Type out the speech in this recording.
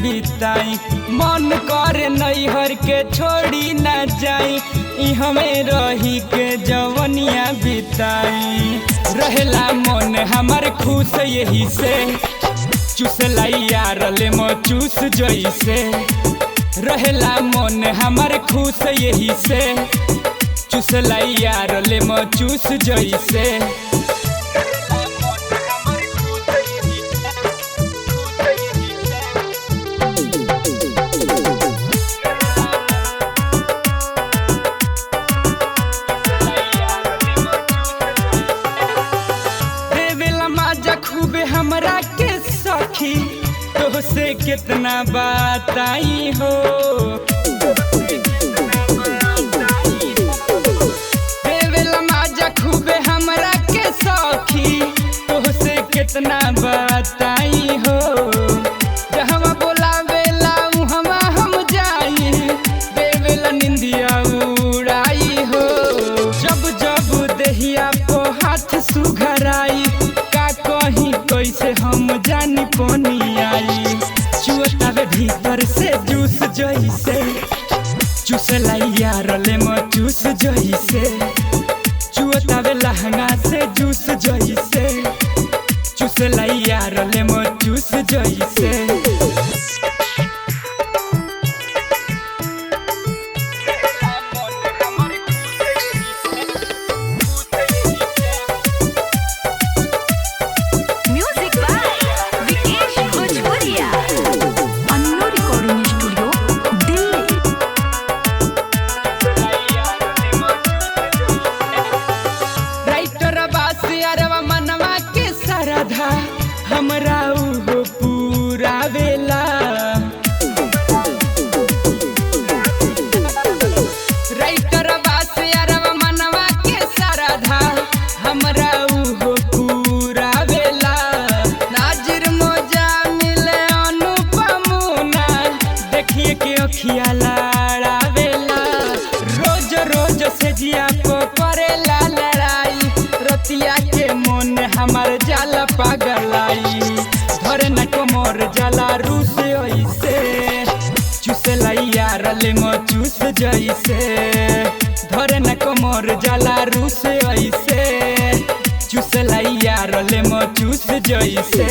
बिताई। मन करे नैहर के छोड़ी ना जाई, ई हमें रही के जवनिया बिताई। रहेला मन हमार खुश यही से, चूसला यार ले मो चूस जैसे। रहेला मन हमार खुश यही से, चूसला यार ले मो चूस जैसे। खूबे हमरा के सखी तो से कितना बताई हो। देवेला माजा खूबे हमरा के सखी तो से कितना बताई हो। जहवा बोलावेला उहवा हम जाई, देवेला निंदिया उड़ाई हो। जब जब देहिया को हाथ सुघराई, कहीं कैसे हम जानी पानी आई। चुअतावे भीतर से जूस जैसे, चूसला यार ले मो चूस जैसे। चुअतावे लहंगा से जूस जैसे, चूसला यार ले मो चूस जैसे। हमरा उहो पूरा वेला राइटर बास यारवा मनवा के सरधा, हमरा उहो पूरा वेला। नाजिर मोजा मिले अनुपमुना, देखिए के अखिया लड़ावेला। रोज रोज से जिया को करेला लड़ाई, रतिया के मन हमार जाला पागलाई। धरे न कमर जाला रूस ऐसे, चूसला यार ले मो चूस जैसे। धरे न कमर जाला रूस ऐसे, चूसला यार ले मो चूस जैसे।